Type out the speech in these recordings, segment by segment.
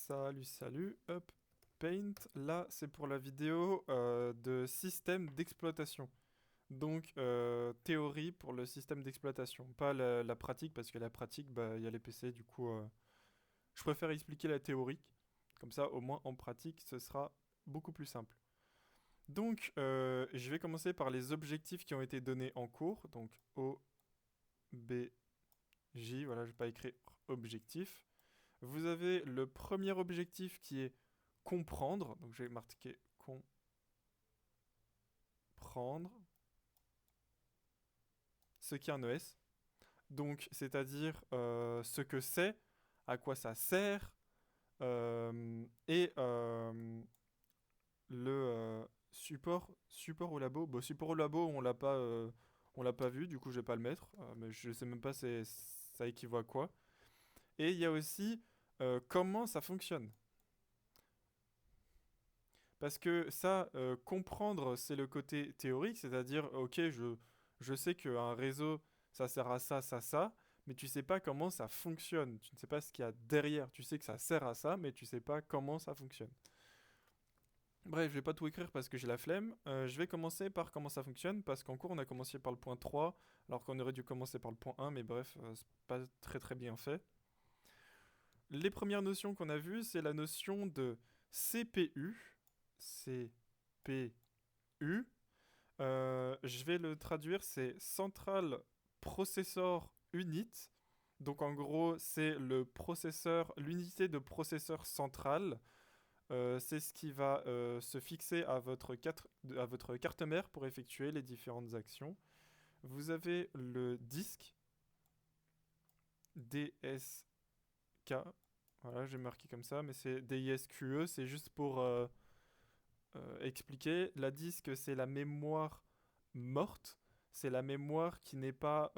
Salut, salut, hop, Paint. Là, c'est pour la vidéo de système d'exploitation. Donc, théorie pour le système d'exploitation, pas la pratique, parce que la pratique, bah, il y a les PC, du coup, je préfère expliquer la théorie. Comme ça, au moins, en pratique, ce sera beaucoup plus simple. Donc, je vais commencer par les objectifs qui ont été donnés en cours. Donc, O, B, J, voilà, je vais pas écrire objectif. Vous avez le premier objectif qui est comprendre. Donc je vais marquer comprendre ce qu'est un ES. Donc c'est-à-dire ce que c'est, à quoi ça sert, et le support au labo. Bon, support au labo, on l'a pas vu, du coup je vais pas le mettre, mais je sais même pas ça équivaut à quoi. Et il y a aussi comment ça fonctionne. Parce que ça, comprendre, c'est le côté théorique, c'est-à-dire, ok, je sais qu'un réseau, ça sert à ça, ça, mais tu sais pas comment ça fonctionne. Tu ne sais pas ce qu'il y a derrière. Tu sais que ça sert à ça, mais tu sais pas comment ça fonctionne. Bref, je vais pas tout écrire parce que j'ai la flemme. Je vais commencer par comment ça fonctionne, parce qu'en cours, on a commencé par le point 3, alors qu'on aurait dû commencer par le point 1, mais bref, c'est pas très très bien fait. Les premières notions qu'on a vues, c'est la notion de CPU. CPU. Je vais le traduire, c'est Central Processor Unit. Donc en gros, c'est le processeur, l'unité de processeur central. C'est ce qui va se fixer à votre carte mère pour effectuer les différentes actions. Vous avez le disque DSK. Voilà, j'ai marqué comme ça, mais c'est DISQE, c'est juste pour expliquer. La disque, c'est la mémoire morte. C'est la mémoire qui n'est pas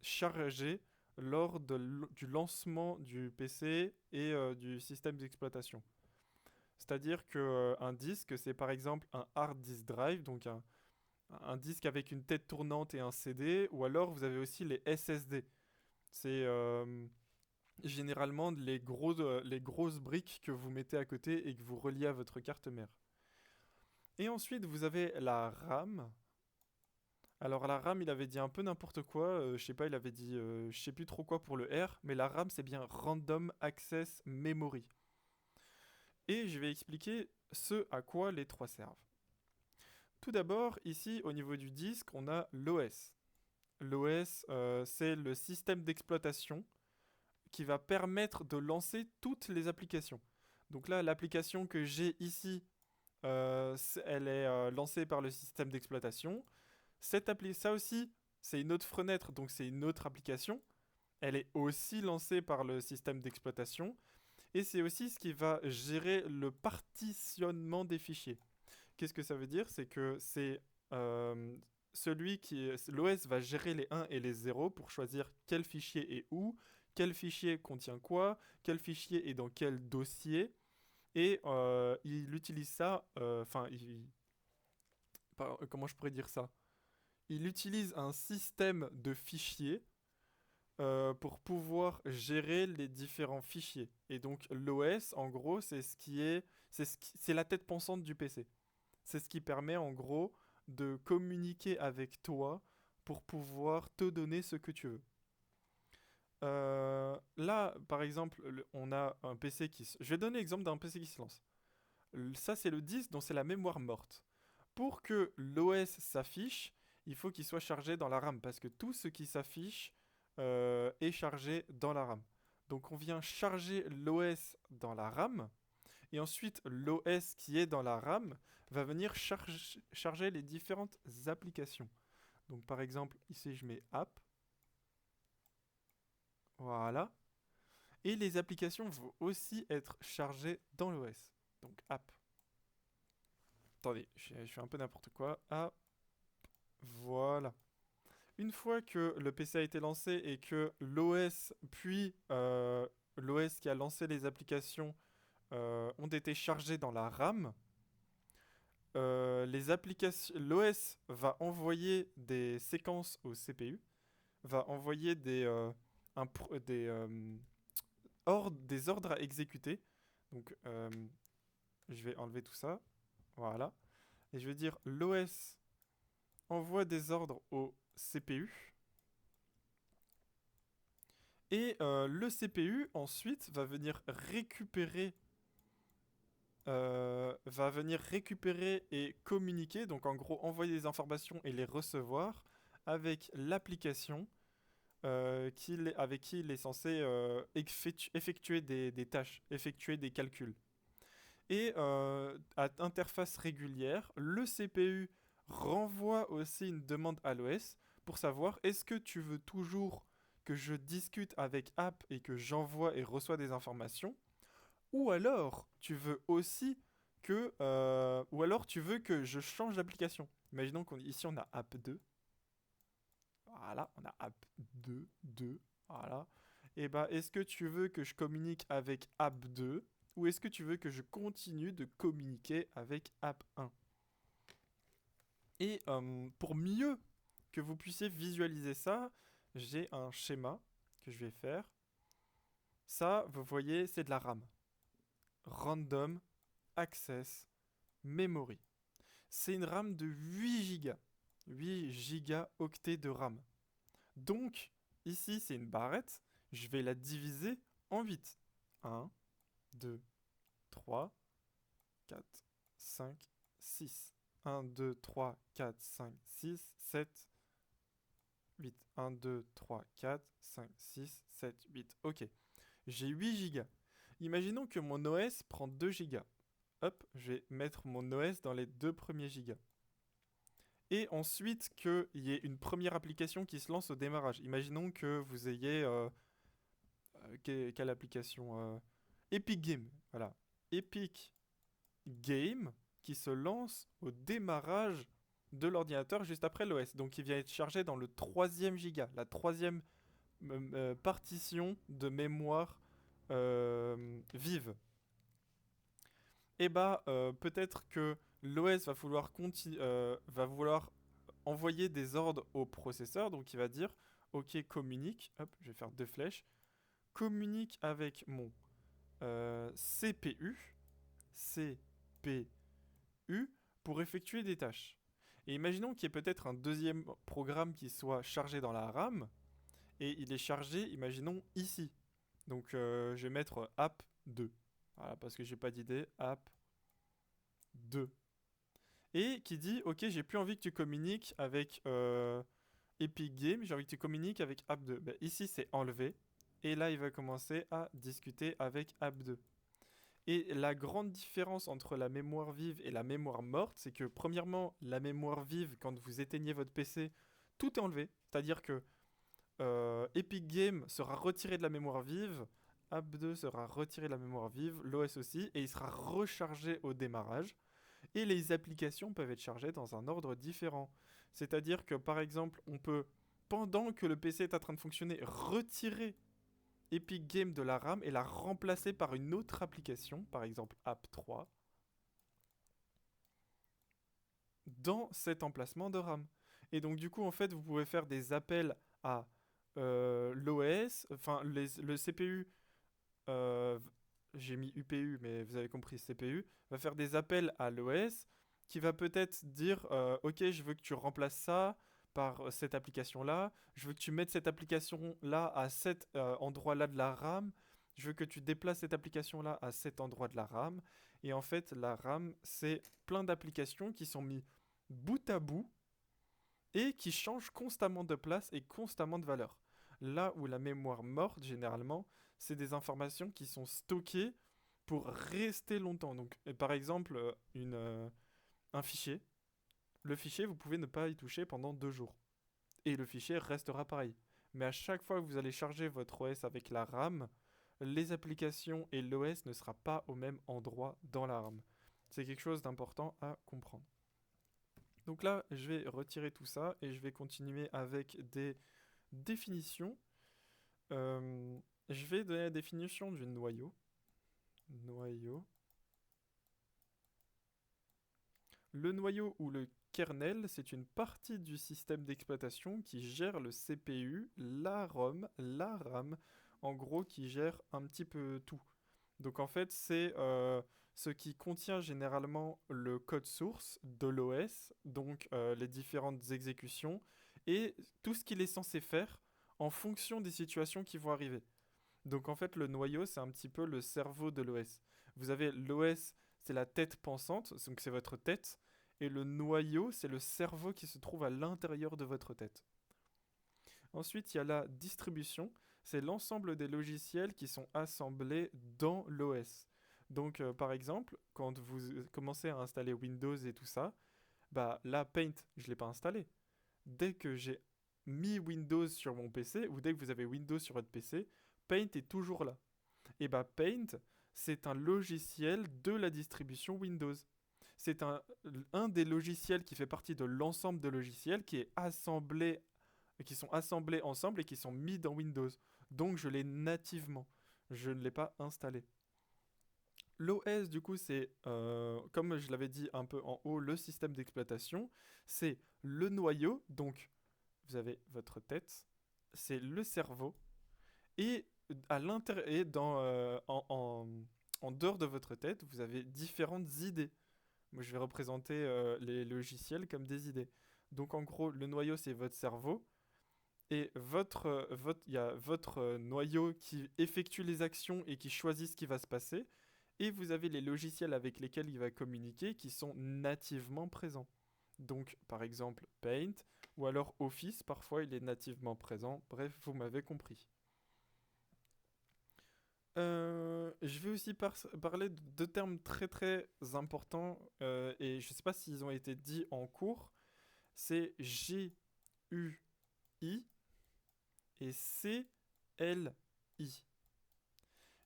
chargée lors du lancement du PC et du système d'exploitation. C'est-à-dire que un disque, c'est par exemple un hard disk drive, donc un disque avec une tête tournante et un CD, ou alors vous avez aussi les SSD. C'est généralement les grosses briques que vous mettez à côté et que vous reliez à votre carte mère. Et ensuite, vous avez la RAM. Alors la RAM, il avait dit un peu n'importe quoi, je sais pas, il avait dit je sais plus trop quoi pour le R, mais la RAM c'est bien Random Access Memory. Et je vais expliquer ce à quoi les trois servent. Tout d'abord, ici au niveau du disque, on a l'OS. L'OS, c'est le système d'exploitation qui va permettre de lancer toutes les applications. Donc là, l'application que j'ai ici, elle est lancée par le système d'exploitation. Ça aussi, c'est une autre fenêtre, donc c'est une autre application. Elle est aussi lancée par le système d'exploitation. Et c'est aussi ce qui va gérer le partitionnement des fichiers. Qu'est-ce que ça veut dire? C'est que c'est celui qui... L'OS va gérer les 1 et les 0 pour choisir quel fichier est où, quel fichier contient quoi, quel fichier est dans quel dossier. Et il utilise ça... comment je pourrais dire ça? Il utilise un système de fichiers pour pouvoir gérer les différents fichiers. Et donc l'OS, en gros, c'est la tête pensante du PC. C'est ce qui permet, en gros, de communiquer avec toi pour pouvoir te donner ce que tu veux. Là, par exemple, on a un PC Je vais donner l'exemple d'un PC qui se lance. Ça, c'est le disque dont c'est la mémoire morte. Pour que l'OS s'affiche, il faut qu'il soit chargé dans la RAM, parce que tout ce qui s'affiche est chargé dans la RAM. Donc on vient charger l'OS dans la RAM, et ensuite l'OS qui est dans la RAM va venir charger les différentes applications. Donc par exemple, ici je mets app, voilà. Et les applications vont aussi être chargées dans l'OS. Donc app. Attendez, je fais un peu n'importe quoi. App, voilà. Une fois que le PC a été lancé et que l'OS, puis l'OS qui a lancé les applications ont été chargés dans la RAM, les applications, l'OS va envoyer des séquences au CPU, va envoyer des ordres à exécuter. Donc, je vais enlever tout ça. Voilà. Et je vais dire l'OS envoie des ordres au CPU. Et le CPU, ensuite, va venir récupérer et communiquer, donc en gros envoyer des informations et les recevoir avec l'application avec qui il est censé effectuer des tâches, effectuer des calculs. Et à interface régulière, le CPU renvoie aussi une demande à l'OS pour savoir est-ce que tu veux toujours que je discute avec app et que j'envoie et reçois des informations, ou alors tu veux aussi ou alors tu veux que je change d'application. Imaginons qu'ici on a app 2. Voilà, on a app 2, 2, voilà. Et bah, est-ce que tu veux que je communique avec app 2 ou est-ce que tu veux que je continue de communiquer avec app 1? Et pour mieux que vous puissiez visualiser ça, j'ai un schéma que je vais faire. Ça, vous voyez, c'est de la RAM. Random Access Memory. C'est une RAM de 8 Go. 8 gigaoctets de RAM. Donc, ici, c'est une barrette. Je vais la diviser en 8. 1, 2, 3, 4, 5, 6. 1, 2, 3, 4, 5, 6, 7, 8. 1, 2, 3, 4, 5, 6, 7, 8. Ok. J'ai 8 gigas. Imaginons que mon OS prend 2 gigas. Hop, je vais mettre mon OS dans les 2 premiers gigas. Et ensuite qu'il y ait une première application qui se lance au démarrage. Imaginons que vous ayez... quelle application Epic Game. Voilà. Epic Game qui se lance au démarrage de l'ordinateur juste après l'OS. Donc il vient être chargé dans le 3e giga. La 3e partition de mémoire vive. Et bah peut-être que l'OS va vouloir envoyer des ordres au processeur. Donc il va dire ok, communique. Hop, je vais faire 2 flèches. Communique avec mon CPU pour effectuer des tâches. Et imaginons qu'il y ait peut-être un deuxième programme qui soit chargé dans la RAM et il est chargé, imaginons, ici. Donc je vais mettre app 2. Voilà, parce que j'ai pas d'idée. App 2. Et qui dit, ok, j'ai plus envie que tu communiques avec Epic Games, j'ai envie que tu communiques avec app 2. Ben, ici, c'est enlevé. Et là, il va commencer à discuter avec app 2. Et la grande différence entre la mémoire vive et la mémoire morte, c'est que premièrement, la mémoire vive, quand vous éteignez votre PC, tout est enlevé. C'est-à-dire que Epic Games sera retiré de la mémoire vive, App2 sera retiré de la mémoire vive, l'OS aussi, et il sera rechargé au démarrage. Et les applications peuvent être chargées dans un ordre différent. C'est-à-dire que par exemple, on peut, pendant que le PC est en train de fonctionner, retirer Epic Games de la RAM et la remplacer par une autre application, par exemple App3, dans cet emplacement de RAM. Et donc du coup, en fait, vous pouvez faire des appels à l'OS, enfin le CPU, euh, j'ai mis UPU, mais vous avez compris, CPU, va faire des appels à l'OS qui va peut-être dire, ok, je veux que tu remplaces ça par cette application-là, je veux que tu mettes cette application-là à cet endroit-là de la RAM, je veux que tu déplaces cette application-là à cet endroit de la RAM. Et en fait, la RAM, c'est plein d'applications qui sont mis bout à bout et qui changent constamment de place et constamment de valeur. Là où la mémoire morte, généralement, c'est des informations qui sont stockées pour rester longtemps. Donc, par exemple, un fichier. Le fichier, vous pouvez ne pas y toucher pendant 2 jours. Et le fichier restera pareil. Mais à chaque fois que vous allez charger votre OS avec la RAM, les applications et l'OS ne sera pas au même endroit dans la RAM. C'est quelque chose d'important à comprendre. Donc là, je vais retirer tout ça et je vais continuer avec des définitions. Je vais donner la définition du noyau. Noyau. Le noyau ou le kernel, c'est une partie du système d'exploitation qui gère le CPU, la ROM, la RAM, en gros qui gère un petit peu tout. Donc en fait, c'est ce qui contient généralement le code source de l'OS, donc les différentes exécutions, et tout ce qu'il est censé faire en fonction des situations qui vont arriver. Donc en fait, le noyau, c'est un petit peu le cerveau de l'OS. Vous avez l'OS, c'est la tête pensante, donc c'est votre tête, et le noyau, c'est le cerveau qui se trouve à l'intérieur de votre tête. Ensuite, il y a la distribution, c'est l'ensemble des logiciels qui sont assemblés dans l'OS. Donc par exemple, quand vous commencez à installer Windows et tout ça, bah là, Paint, je ne l'ai pas installé. Dès que j'ai mis Windows sur mon PC, ou dès que vous avez Windows sur votre PC, Paint est toujours là. Et bah Paint, c'est un logiciel de la distribution Windows. C'est un des logiciels qui fait partie de l'ensemble de logiciels qui sont assemblés ensemble et qui sont mis dans Windows. Donc je l'ai nativement. Je ne l'ai pas installé. L'OS, du coup, c'est, comme je l'avais dit un peu en haut, le système d'exploitation. C'est le noyau, donc vous avez votre tête, c'est le cerveau, et à l'intérieur, et en dehors de votre tête, vous avez différentes idées. Moi, je vais représenter les logiciels comme des idées. Donc, en gros, le noyau, c'est votre cerveau. Et il y a votre noyau qui effectue les actions et qui choisit ce qui va se passer. Et vous avez les logiciels avec lesquels il va communiquer qui sont nativement présents. Donc, par exemple, Paint ou alors Office, parfois il est nativement présent. Bref, vous m'avez compris. Je vais aussi parler de deux termes très très importants et je ne sais pas s'ils ont été dits en cours. C'est GUI et CLI.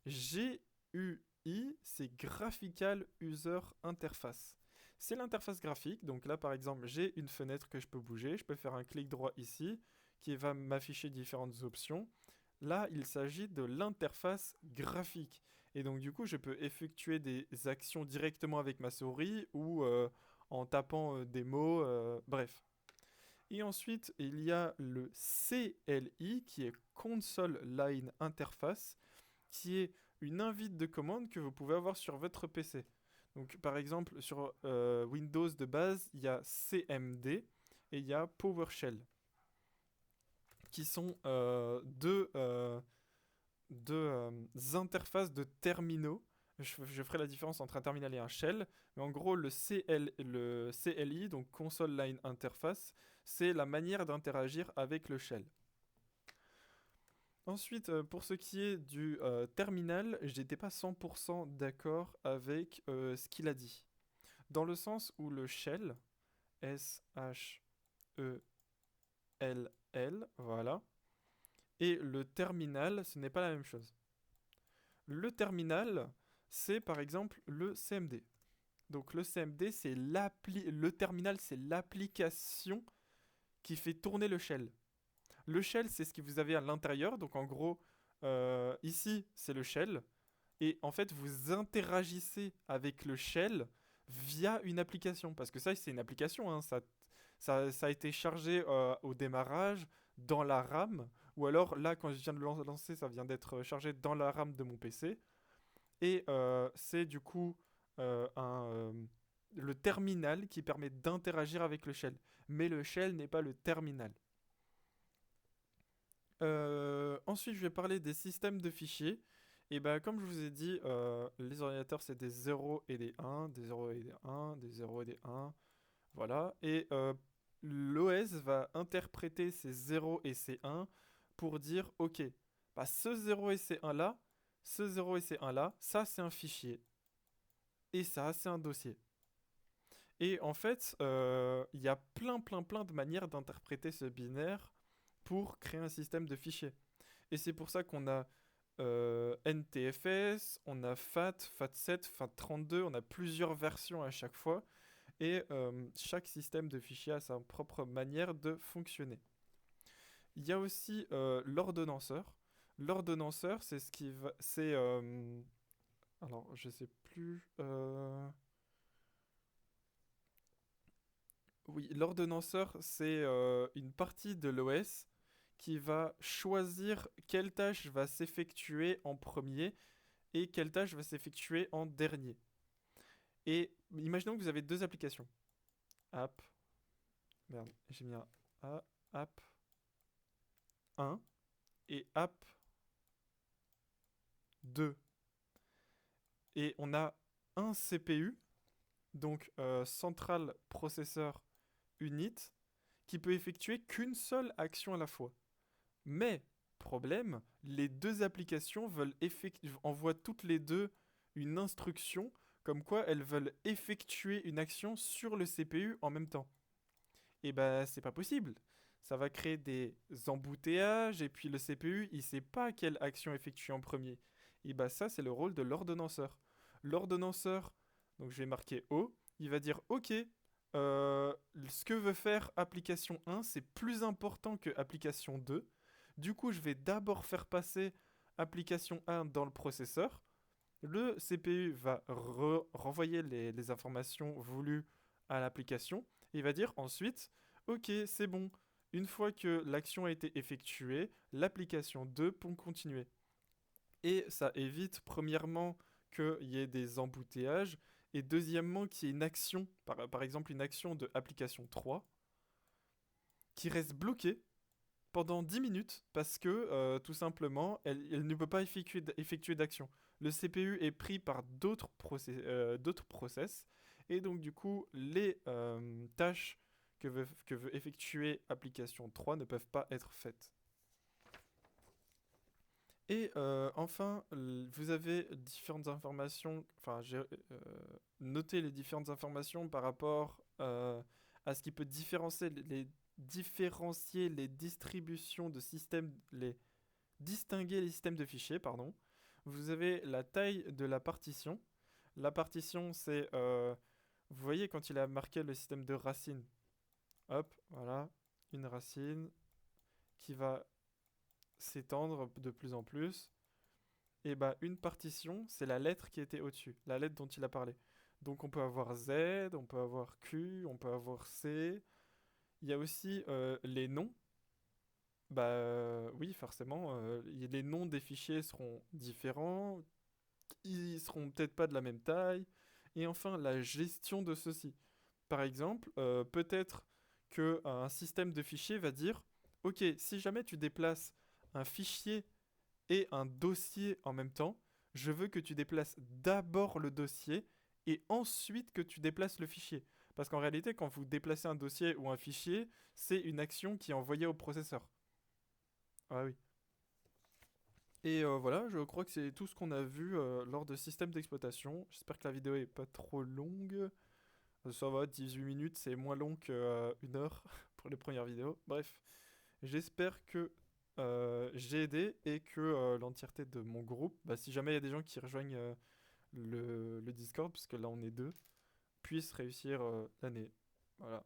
GUI, c'est Graphical User Interface. C'est l'interface graphique. Donc là, par exemple, j'ai une fenêtre que je peux bouger. Je peux faire un clic droit ici qui va m'afficher différentes options. Là, il s'agit de l'interface graphique. Et donc, du coup, je peux effectuer des actions directement avec ma souris ou en tapant des mots. Bref. Et ensuite, il y a le CLI qui est Console Line Interface, qui est une invite de commande que vous pouvez avoir sur votre PC. Donc, par exemple, sur Windows de base, il y a CMD et il y a PowerShell, qui sont deux interfaces de terminaux. Je ferai la différence entre un terminal et un shell. Mais en gros, le CLI, donc Console Line Interface, c'est la manière d'interagir avec le shell. Ensuite, pour ce qui est du terminal, j'étais pas 100% d'accord avec ce qu'il a dit. Dans le sens où le shell, S-H-E-L-L, voilà, et le terminal, ce n'est pas la même chose. Le terminal, c'est par exemple le CMD. Donc le CMD, le terminal, c'est l'application qui fait tourner le shell. Le shell, c'est ce que vous avez à l'intérieur. Donc en gros, ici, c'est le shell. Et en fait, vous interagissez avec le shell via une application. Parce que ça, c'est une application. Hein, ça a été chargé au démarrage dans la RAM. Ou alors, là, quand je viens de le lancer, ça vient d'être chargé dans la RAM de mon PC. Et c'est du coup le terminal qui permet d'interagir avec le shell. Mais le shell n'est pas le terminal. Ensuite, je vais parler des systèmes de fichiers. Et bah, comme je vous ai dit, les ordinateurs, c'est des 0 et des 1, des 0 et des 1, des 0 et des 1. Voilà. Et l'OS va interpréter ces 0 et ces 1 pour dire, ok, bah, ce 0 et ces 1 là, ce 0 et ces 1 là, ça c'est un fichier. Et ça c'est un dossier. Et en fait, il y a plein de manières d'interpréter ce binaire pour créer un système de fichiers. Et c'est pour ça qu'on a NTFS, on a FAT, FAT7, FAT32, on a plusieurs versions à chaque fois. Et chaque système de fichiers a sa propre manière de fonctionner. Il y a aussi l'ordonnanceur. L'ordonnanceur, c'est ce qui va. C'est. Alors, je sais plus. Oui, l'ordonnanceur, c'est une partie de l'OS qui va choisir quelle tâche va s'effectuer en premier et quelle tâche va s'effectuer en dernier. Et imaginons que vous avez deux applications. App, merde, j'ai mis un A, app 1 et app 2. Et on a un CPU, donc Central Processor Unit, qui peut effectuer qu'une seule action à la fois. Mais, problème, les deux applications envoient toutes les deux une instruction comme quoi elles veulent effectuer une action sur le CPU en même temps. Et bah c'est pas possible. Ça va créer des embouteillages et puis le CPU il sait pas quelle action effectuer en premier. Et bah ça c'est le rôle de l'ordonnanceur. L'ordonnanceur, donc je vais marquer O, il va dire ok, ce que veut faire application 1 c'est plus important que application 2. Du coup je vais d'abord faire passer application 1 dans le processeur. Le CPU va renvoyer les informations voulues à l'application. Il va dire ensuite, ok, c'est bon. Une fois que l'action a été effectuée, l'application 2 peut continuer. Et ça évite, premièrement, qu'il y ait des embouteillages, et deuxièmement, qu'il y ait une action, par exemple une action de application 3, qui reste bloquée pendant 10 minutes parce que tout simplement, elle ne peut pas effectuer d'action. Le CPU est pris par d'autres process et donc du coup, les tâches que veut effectuer application 3 ne peuvent pas être faites. Et enfin, vous avez différentes informations, enfin j'ai noté les différentes informations par rapport à ce qui peut différencier les distributions de systèmes, distinguer les systèmes de fichiers, pardon. Vous avez la taille de la partition. La partition, c'est, vous voyez quand il a marqué le système de racine. Hop, voilà, une racine qui va s'étendre de plus en plus. Et bah une partition, c'est la lettre qui était au-dessus, la lettre dont il a parlé. Donc on peut avoir Z, on peut avoir Q, on peut avoir C. Il y a aussi les noms. Bah oui, forcément, les noms des fichiers seront différents, ils seront peut-être pas de la même taille. Et enfin, la gestion de ceux-ci. Par exemple, peut-être qu'un système de fichiers va dire, ok, si jamais tu déplaces un fichier et un dossier en même temps, je veux que tu déplaces d'abord le dossier et ensuite que tu déplaces le fichier. Parce qu'en réalité, quand vous déplacez un dossier ou un fichier, c'est une action qui est envoyée au processeur. Ah oui. Et voilà, je crois que c'est tout ce qu'on a vu lors de système d'exploitation. J'espère que la vidéo est pas trop longue. Ça va, 18 minutes, c'est moins long qu'une heure pour les premières vidéos. Bref, j'espère que j'ai aidé et que l'entièreté de mon groupe, bah, si jamais il y a des gens qui rejoignent le Discord, puisque là on est deux, puissent réussir l'année. Voilà.